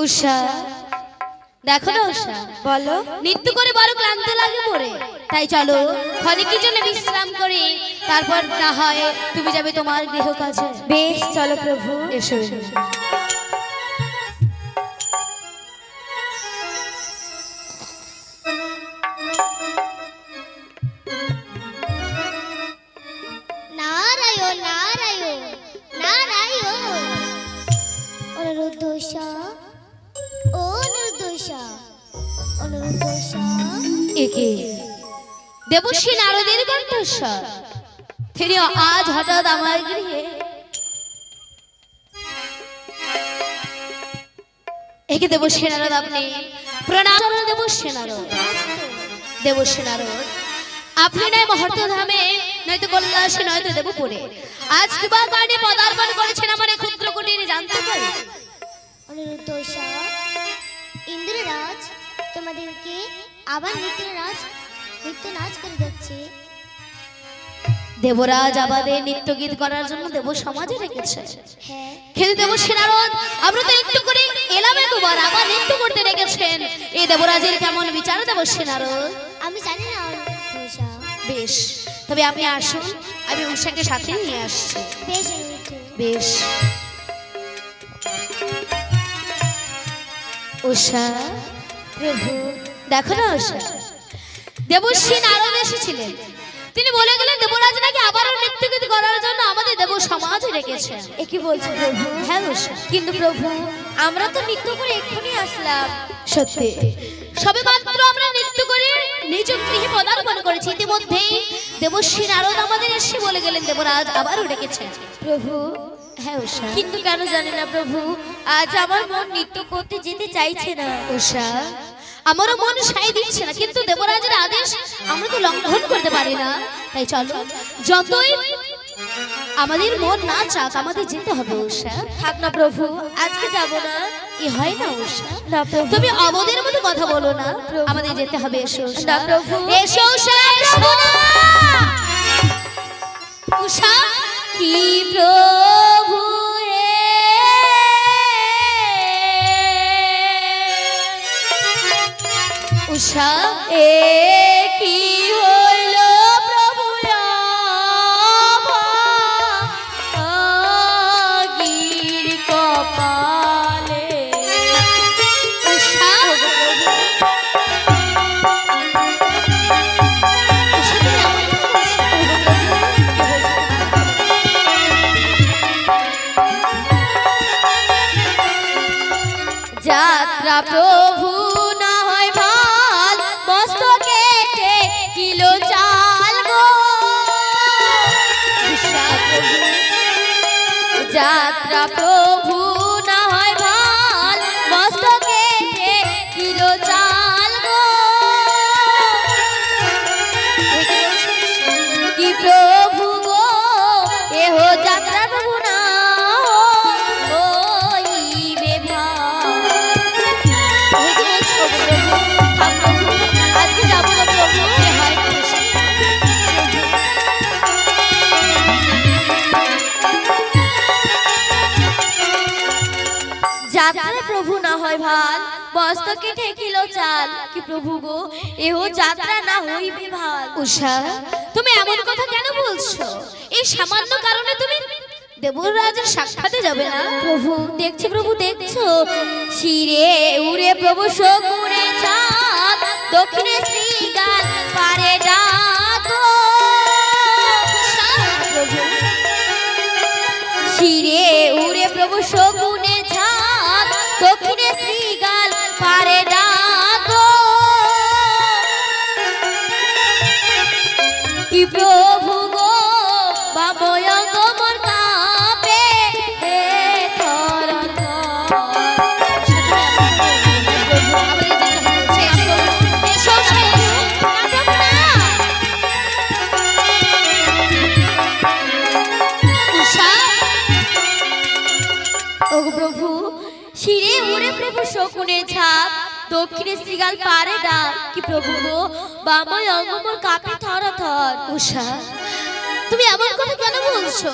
উষা দেখো না উষা, বলো। নৃত্য করে বড় ক্লান্ত লাগে পড়ে, তাই চলো ক্ষণিকের জন্য বিশ্রাম করে তারপর না হয় তুমি যাবে তোমার গৃহ কাজে। বেশ, চলো প্রভু। এসো। নারায়ণ নারায়ণ নারায়ণ। অনুরুদ্ধষা অনুরুদ্ধষা অনুরুদ্ধষা। একে দেবশ্রী নারদের কণ্ঠস্বর, তিনি আজ হঠাৎ আমার গৃহে। একে দেবশ্রী নারদ, আপনি প্রণাম দেবশ্রী নারদ। দেবশ্রী নারদ, আপনি নয় মহর্ত ধামে, নয়তো কল্যাসে, নয়তো দেবপুরে আজ কিবা কারণে পদার্পণ করেছেন আমার এই ক্ষুদ্র কুটিরে, জানতে পারি? অনুরুদ্ধষা, ইন্দ্ররাজ তোমাদেরকে আবার নৃত্য নাচ করে যাচ্ছে। দেবরাজ আমাদের নৃত্য গীত করার জন্য দেব সমাজে রেখেছে। হ্যাঁ, কিন্তু দেবশ্রী নারদ, আমরা তো একটু করে এলামে দুবার আবার নৃত্য করতে রেখেছেন, এই দেবরাজের কেমন বিচার দেবশ্রী নারদ? আমি জানি না অনুরুদ্ধষা। বেশ, তবে আপনি আসুন, আমি উষাকে সাথে নিয়ে আসছি। বেশ অনুরুদ্ধ। বেশ। উষা প্রভু, দেখো না উষা, দেবশ্রী নারদ এসেছিলেন, তিনি বলে গেলেন দেবরাজ নাকি আবারও নৃত্যগীত করার জন্য আমাদের দেব সমাজ রেখেছেন। এ কি বলছো প্রভু? হ্যাঁ উষা, কিন্তু প্রভু, আমরা তো নৃত্য করে এক্ষুনি আসলাম। সত্যি সবে মাত্র আমরা নৃত্য করে নিজ গৃহে পদার্পণ করেছি, ইতিমধ্যেই দেবশ্রী নারদ আমাদের এসে বলে গেলেন দেবরাজ আবারও ডেকেছেন। প্রভু, হ্যাঁ উষা। কিন্তু কেন জানি না প্রভু, আজ আমার মন নৃত্য করতে যেতে চাইছে না। উষা, আমারও মন সাই দিচ্ছে না, কিন্তু দেবরাজের আদেশ আমরা তো লঙ্ঘন করতে পারি না, তাই চলো যতই আমাদের মন না চাক আমাদের যেতে হবে। উষা থাক না প্রভু, আজকে যাব না। এ হয় না উষা, না প্রভু, তুমি অবদের মতো কথা বলো না, আমাদের যেতে হবে। এসো উষা। না প্রভু। এসো উষা, এসো না। উষা কি প্রভু উষা, এ কি হইল প্রভু গির কপালে। উষা, যাত্রা প্রভু না হয় ভাল, মস্তকে কিলো চাল গো। যাত্রা প্রভু না হয় ভাল, মস্তকে কিলো চাল গো। কি প্রভু গো, এহ যাত্রা প্রভু না হইবে ভাল। আজকে যাবো না প্রভু। যাত্রা প্রভু না হয় ভাল, মস্তকে ঠেকিল চাল। কি প্রভু গো, এহ যাত্রা না হইবে ভাল। উষা, তুমি এমন কথা কেন বলছো? এই সামান্য কারণে তুমি দেবরাজের সাক্ষাতে যাবে না? প্রভু দেখছো, প্রভু দেখছো, শিরে উড়ে প্রভু শকুনে চাঁদ, দক্ষিণে শ্রীগাল পারে ডাকো। প্রভু শিরে উড়ে প্রভু শকুনে চাঁদ, দক্ষিণে শ্রীগাল পারে ডাকো। কি প্রভু গো, বাময়ঙ্গ মোর কাঁপে থর থর। ও প্রভু, শিরে উড়ে প্রভু শকুনে ছাপ, দক্ষিণে শ্রীগাল পারে ডাক। কি প্রভু গো, বাময় অঙ্গ মোর কাঁপে থর থর। উষা, তুমি এমন কথা কেন বলছো?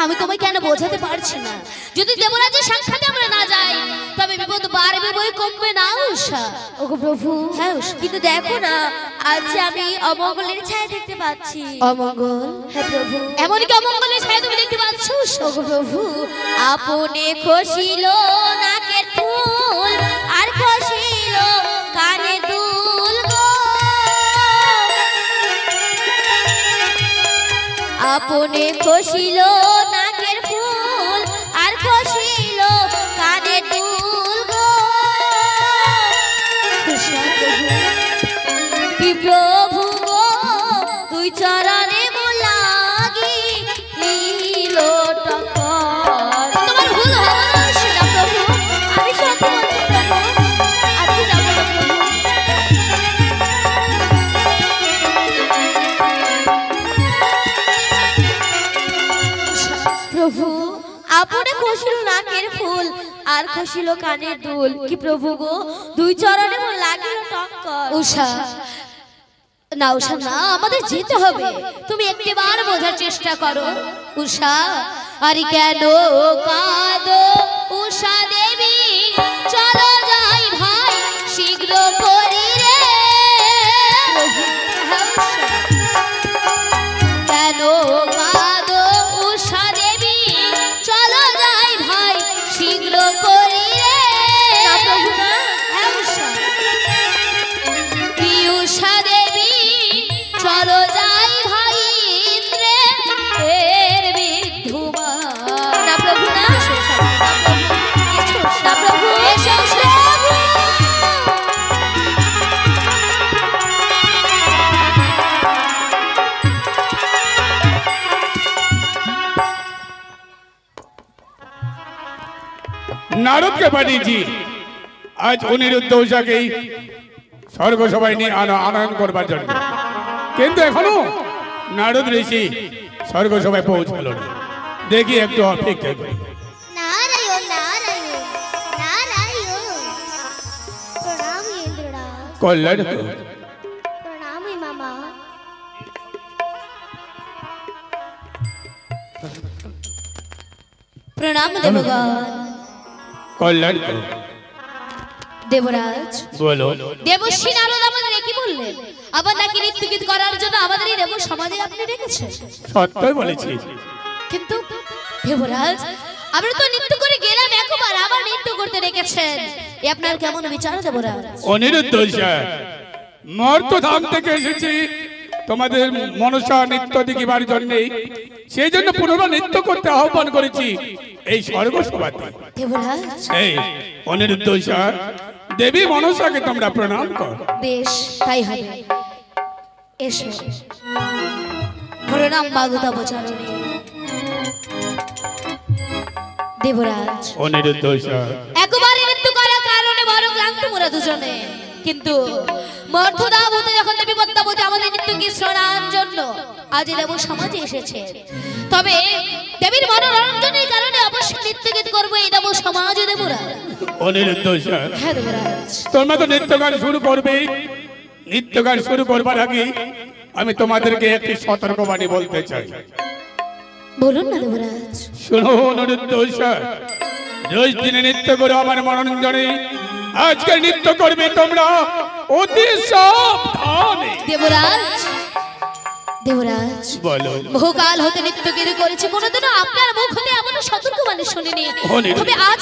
আমি তোমায় কেন বোঝাতে পারছি না, যদি দেবরাজের সাক্ষাতে আমরা না যাই তবে বিপদ বাড়বে বই কমবে না উষা। ওগো প্রভু, হ্যাঁ উষা। কিন্তু দেখো না, আজ আমি অমঙ্গলের ছায়া দেখতে পাচ্ছি। অমঙ্গল? হ্যাঁ প্রভু। এমন কি অমঙ্গলের ছায়া তুমি দেখতে পাচ্ছ উষা? ওগো প্রভু, আপনে খসিল নাকের ফুল আর খসিল কানের দুল গো, আপনে খসিল নাকের ফুল আর খসিল কানের দুল গো, কি প্রভু গো তুই চরণে লাগি নীল টকর। তোমার ভুল হবে না উষা। না প্রভু, আমি সত্যি বলছি প্রভু, আপনি যাবেন না প্রভু। প্রভু, আপনে খসিল নাকের ফুল আর খসিল কানের দুল, কি প্রভু গো দুই চরণে মোর লাগিল টক্কর। উষা না উষা না, আমাদের যেতে হবে, তুমি একটিবার বোঝার চেষ্টা করো উষা। আর কেন কাঁদো উষা দেবী, চলো যাই ভাই শীঘ্র করি রে। হ্যাঁ উষা। কেন কাঁদো উষা দেবী, চলো যাই ভাই শীঘ্র করি রে। না প্রভু না। হ্যাঁ উষা। কি উষা দেবী, চলো যাই ভাই ইন্দ্রে এর বিধুমা। না প্রভু না। না প্রভু, এসো উষা। নারদকে পাঠিয়েছি আজ অনিরুদ্ধ উষাকেই স্বর্গ সভায় নিয়ে আনয়ন করবার জন্য, কিন্তু এখনো নারদ ঋষি স্বর্গ সভায় পৌঁছালো না। দেখি একটু অপেক্ষা করি। নারায়ণ নারায়ণ নারায়ণ। প্রণাম ইন্দ্ররাজ, কল্যাণ প্রণাম মামা। প্রণাম দেবগণ। কল্যাণ দেবরাজ, বলো। দেবশ্রী নারদ আমাদের কি বললেন? আবার নাকি নৃত্যগীত করার জন্য আমাদের এই দেব সমাজে আপনি রেখেছেন। সত্যই বলেছি। কিন্তু দেবরাজ, আমরা তো নৃত্য করে গেলাম, একবার আবার নৃত্য করতে রেখেছেন, এ আপনার কেমন বিচার দেবরাজ? অনিরুদ্ধ উষা, মর্তধাম থেকে এসেছি তোমাদের মনসা নৃত্য দেখিবার জন্যে, সেই জন্য পুনরায় নৃত্য করতে আহ্বান করেছি এই স্বর্গ সভাতে। দেবরাজ, এই অনিরুদ্ধ উষা, দেবী মনসাকে তোমরা প্রণাম কর। বেশ তাই হবে, এসো। প্রণাম বাগুতা বচরণে। দেবরাজ, অনিরুদ্ধ উষা, একবারে নৃত্য করার কারণে বড় ক্লান্ত মোরা দুজনে, কিন্তু মর্তধাম হতে যখন দেবী পদ্মাবতী আমাদের নৃত্য গীত শোনার জন্য আজ দেব সমাজে এসেছে, তবে দেবীর মনোরঞ্জনের কারণে অবশ্যই নৃত্য গীত করবো এই দেব সমাজে দেবরা। অনিরুদ্ধ উষা, হ্যাঁ দেবরাজ। তোমরা তো নৃত্য গান শুরু করবে, নৃত্য গান শুরু করবার আগে আমি তোমাদেরকে একটি সতর্কবাণী বলতে চাই। বলুন না দেবরাজ। শোনো অনিরুদ্ধ উষা, রোজ দিনে নৃত্য করো আমার মনোরঞ্জনে, আজকে নৃত্য করবে তোমরা অতি সাবধানে। দেবরাজ, দেবরাজ, বলো। বহুকাল হতে নৃত্য গীত করেছে, কোনোদিনও আপনার মুখ হতে এমন সতর্কবাণী শুনিনি, তবে আজ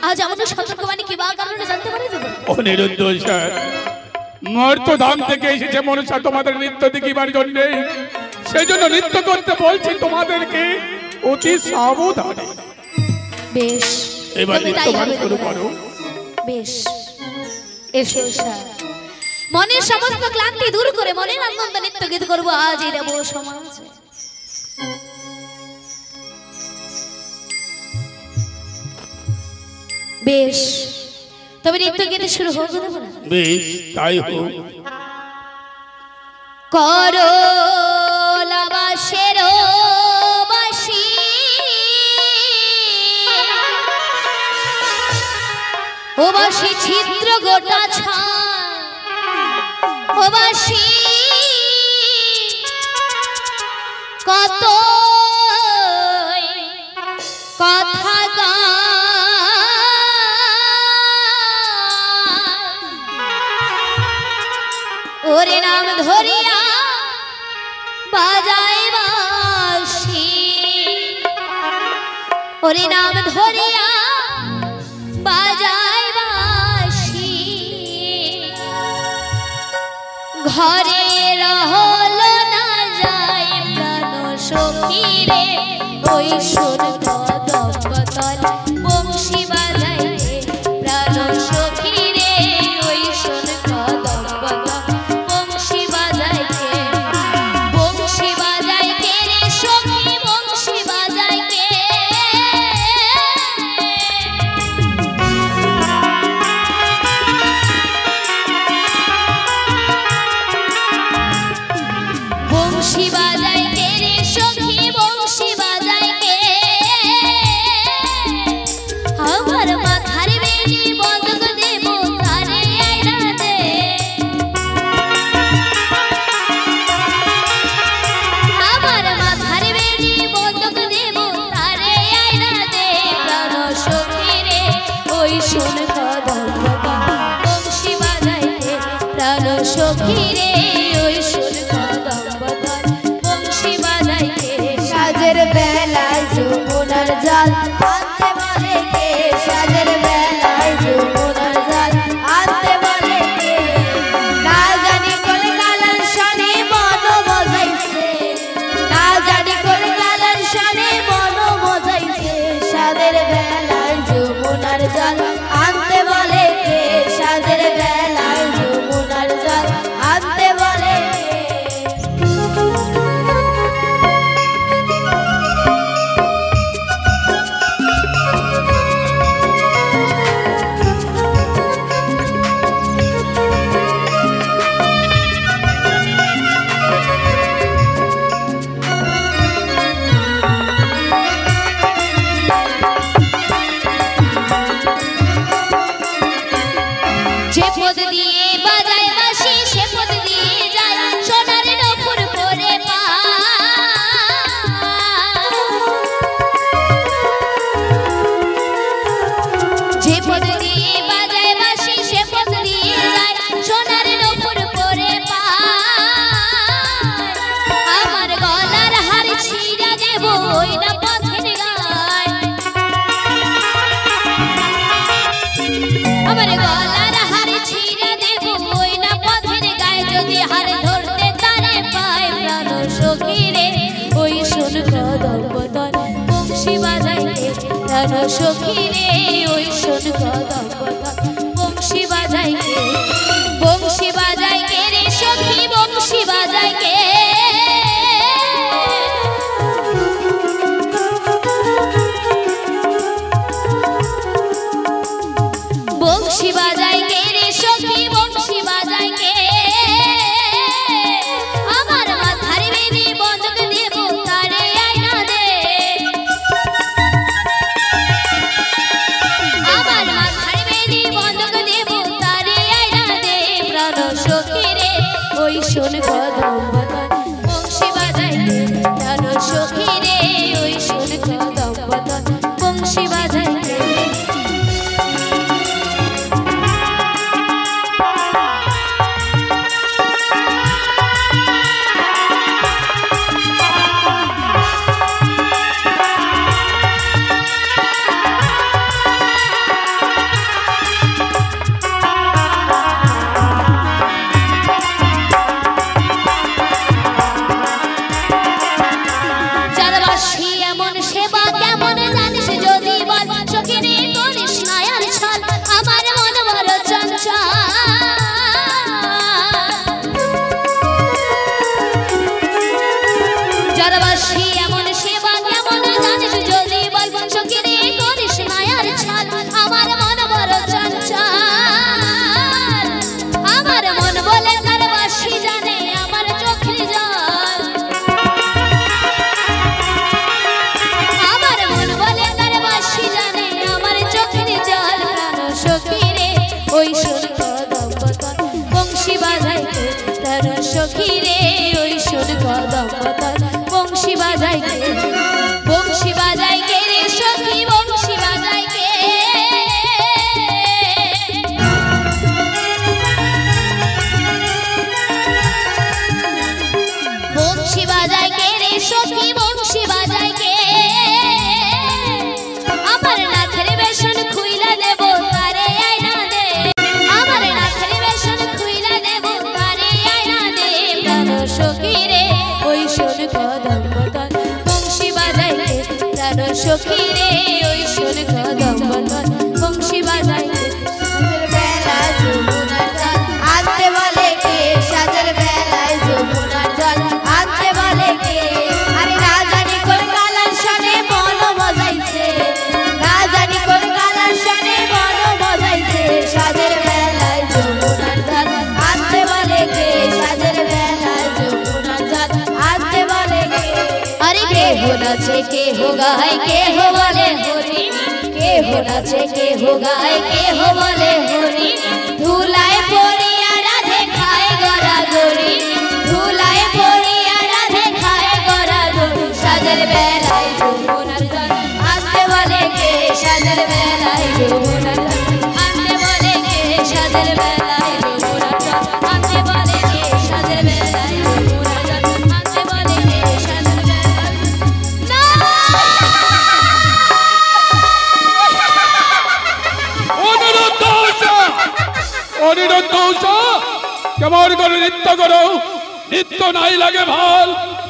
আজ এমন সতর্কবাণী কি বা কারণে জানতে পারি দেব? অনিরুদ্ধ উষা, মর্তধাম থেকে এসেছে মনসা তোমাদের নৃত্য দেখিবার জন্য, সেই জন্য নৃত্য করতে বলছি তোমাদেরকে অতি সাবধানে। বেশ, এবার তবে নৃত্য তাই গান হবে শুরু দেবরাজ। করো। বেশ, এসো উষা। মনের সমস্ত ক্লান্তি দূর করে মনের আনন্দ নৃত্য গীত করবো আজ এই দেব সমাজে। বেশ, তবে নৃত্য গীত শুরু হোক দেবরাজ। বেশ তাই হোক। করলাবাসের বাসি ও বাসি ছিদ্র গোটা ছায়, ও বাসি কত কথা ওরে নাম ধরিয়া বাজাই বাঁশি, ওরে নাম ধরিয়া বাজাই বাঁশি, ঘরে রহল না যায় প্রাণ সখী রে, ওই সুর কদম বদল বংশী বাজাইতে প্রাণ সখী রে, ওই সুর কদম বদল বংশী বাজাইতে, বংশী বাজাইতে রে সখী বংশী বাজাইতে, বংশী বাজাইতে রে সখী বংশী বাজাইতে, আমার মাথার বেনি বন্ধক দেব তারে আইনা দে, আমার মাথার বেনি বন্ধক দেব তারে আইনা দে, প্রাণ সখী রে ওই শোন কদম বংশী বাজাইতে, প্রাণ সখী রে ওই শোন কদম বংশী বাজাইতে, সাজের বেলায় যমুনার জল আনতে বলে কে, সাজের বেলায় যমুনার জল আনতে বলে কে, না জানি কোন কালার শনি মন মজাইছে, না জানি কোন কালার শনি মন মজাইছে, সাজের বেলায় যমুনার জল আনতে বলে কে, সাজের বেলায় যমুনার জল আনতে বলে কে। যে পদ দিয়ে বাজায় বাঁশি সে পদ দিয়ে যায় সোনার নূপুর পরে পা, যে পদ দিয়ে বাজায় বাঁশি সে পদ দিয়ে যায় সোনার নূপুর পরে পা, আমার গলার হার ছিঁড়া দেব ওই না পথের গায়, আমার গলার হার ছিঁড়া দেব ওই না পথের গায়ে, যদি হার ধরতে তারে পায় প্রাণ সখী রে ওই শোন কদম বদল বংশী বাজাইতে, প্রাণ সখী রে ওই শোন কদম বদল বংশী বাজাইতে, বংশী বাজাইতে রে সখী বংশী বাজাইতে, বংশী বাজাইতে রে সখী বংশী বাজাইতে, আমার মাথার বেনি বন্ধক দেব তারে আইনা দে, আমার মাথার বেনি বন্ধক দেব তারে আইনা দে, প্রাণ সখী রে ওই শোন কদম বদল বংশী বাজাইতে, প্রাণ সখী রে ওই শোন কদম বদল বংশী বাজাইতে। চাঁদবাসী এমন সেবা কেমন জানিস যদি বল, সখী রে করিস না আর ছল, আমার মন বড় চঞ্চল, চাঁদবাসী এমন সেবা কেমন জানিস যদি বল, সখী রে করিস না আর ছল, আমার মন বড় চঞ্চল, আমার মন বলে তার বাসি জানে আমার চোখের জল, আমার মন বলে তার বাসি জানে আমার চোখের জল, প্রাণ সখী রে ওই সুর কদম বদল বংশী বাজাইতে, প্রাণ সখী রে ওই সুর কদম বদল বংশী বাজাইতে, বংশী বাজাইতে রে সখী সখী রে ওই সুর কদম বদন বংশী বাজাইতে সাজের বেলায় যমুনার জল আনতে বলে কে সাজের বেলায় যমুনার জল আনতে বলে কে আরে না জানি কোন কালার শানে মন মজাইছে না জানি কোন কালার শানে মন মজাইছে সাজের বেলায় যমুনার জল আনতে বলে কে সাজের বেলায় যমুনার জল আনতে বলে কে अरे के हो नाचे के हो गाए के हो बोले होरी के हो नाचे के हो गाए के हो बोले होरी धुलाए पोरिया राधे खाए गोरा गोरी धुलाए पोरिया राधे खाए गोरा गोरी साजर बेलाय যমুনার জল आनते बोले के साजर बेलाय যমুনার জল आनते बोले के साजर बेलाय যমুনার জল आनते बोले के साजर बेलाय যমুনার জল आनते बोले के साजर बेलाय ना অনিরুদ্ধ কেমন করে নৃত্য করো নৃত্য নাই লাগে ভাল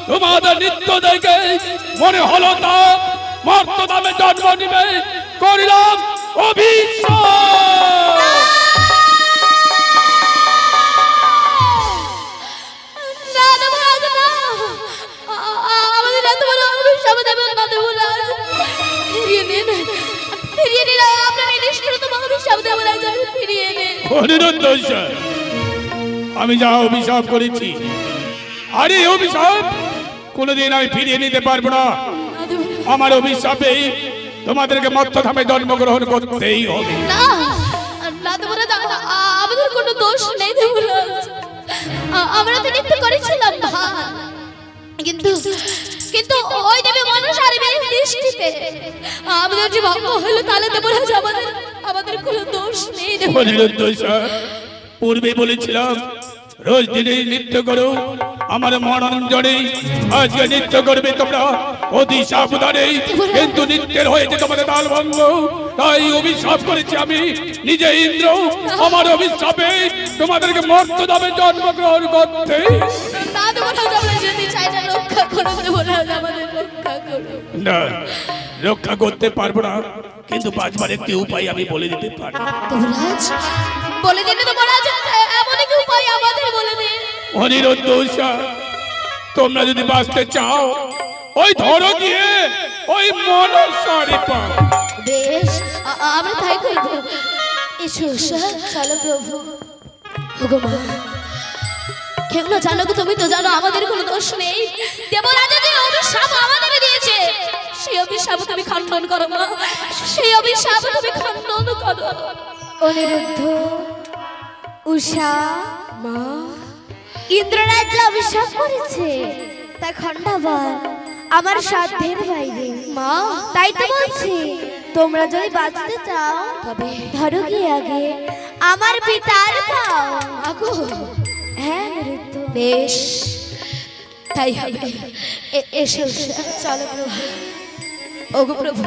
তোমাদের নৃত্য দেখে মনে হলো তা মর্তদামে জন্ম নিবে করিলাম অভিশাপ না দেবরাজ না আমাদের এত বড় অভিশাপ দেবেন না দেবরাজ ফিরিয়ে নিন আপনার এই নিষ্ঠুরতম অভিশাপ দেবরাজ ফিরিয়ে নিন অনিরুদ্ধ আমি যা অভিশাপ করেছি আরে এই অভিশাপ কোনোদিন আমি ফিরিয়ে নিতে পারবো না আমার অভিশাপে তোমাদেরকে মর্তধামে জন্মগ্রহণ করতেই হবে না না দেবরাজ আমাদের কোনো দোষ নেই দেবরাজ আমরা তো নৃত্য করেছিলাম ভান কিন্তু কিন্তু ওই দেবী মনসার বেশ দৃষ্টিতে আমাদের যে ভঙ্গ হলো তাহলে দেবরাজ আমাদের কোনো দোষ নেই দেবরাজ অনিরুদ্ধ পূর্বে বলেছিলাম রোজ দিনে নৃত্য করো আমার মনোরঞ্জনে আজকে নৃত্য করবে তোমরা অতি সাবধানে কিন্তু নৃত্যের হয়েছে তোমাদের তাল ভঙ্গ তাই অভিশাপ করেছি আমি নিজে ইন্দ্র আমার অভিশাপে তোমাদেরকে মর্তধামে জন্মগ্রহণ করতে না দেবরাজ আমরা যদি চাই না রক্ষা করো দেবরাজ আমাদের রক্ষা করো না রক্ষা করতে পারবো না কিন্তু পাঁচবার একটি উপায় আমি বলে দিতে পারি দেবরাজ বলে দিন দেবরাজ এমন কি উপায় আমাদের বলে দিন অনিরুদ্ধ তোমরা যদি বাঁচতে চাও ওই ধরো গিয়ে ওই মনসারি পাও বেশ আমরা তাই করব এসো চলো প্রভু ওগো মা কেউ না জানো গো, তুমি তো জানো আমাদের কোনো দোষ নেই দেবরাজ যে অভিশাপ আমাদের দিয়েছে সেই অভিশাপ তুমি খণ্ডন করো মা সেই অভিশাপ তুমি খণ্ডন করো অনিরুদ্ধ উষা মা ইন্দ্ররাজ যে অভিশাপ করেছে তা খণ্ডাবার আমার সাধ্যের বাইরে মা তাই তো বলছি তোমরা যদি বাঁচতে চাও তবে ধরো গিয়ে আগে আমার পিতার পাও আগো হ্যাঁ অনিরুদ্ধ বেশ তাই হবে এসো চলো প্রভু ওগো প্রভু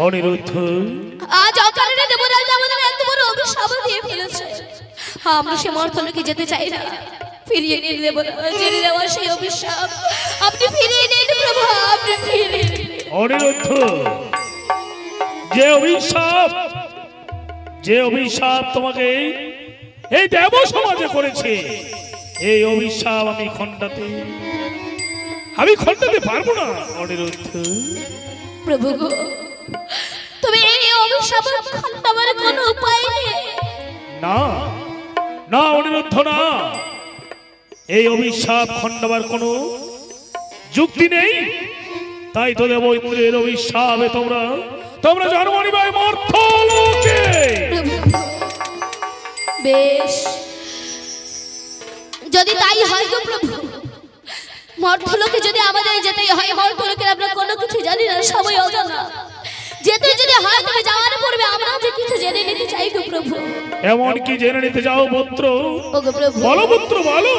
অনিরুদ্ধ আজ অকারণে দেবরাজ আমাদের এত বড় অভিশাপ দিয়ে ফেলেছে আমরা সে মর্তলোকে যেতে চাই না ফিরিয়ে নিন দেবরাজ জেনে দেওয়া সেই অভিশাপ আপনি ফিরিয়ে নিন প্রভু আপনি ফিরিয়ে নিন অনিরুদ্ধ যে অভিশাপ তোমাকে এই দেব সমাজে করেছে এই অভিশাপ আমি খণ্ডাতে পারবো না অনিরুদ্ধ প্রভু গো তুমি এই অভিশাপ খণ্ডাবার কোনো উপায় নেই না না অনিরুদ্ধ না এই অভিশাপ খণ্ডাবার কোনো যুক্তি নেই তাই তো দেব ইন্দ্রের অভিশাপে তোমরা জন্ম নিবে মর্ত্যলোকে বেশ যদি তাই হয় গো প্রভু মর্ত্যলোকে যদি আমাদের যেতে হয় মর্ত্যলোকে আমরা কোনো কিছু জানি না সবাই অজানা যেতে যদি হয় তবে যাওয়ার পূর্বে আমরা যে কিছু জেনে নিতে চাই গো প্রভু এমন কি জেনে নিতে যাও পুত্র ওগো প্রভু বলো পুত্র বলো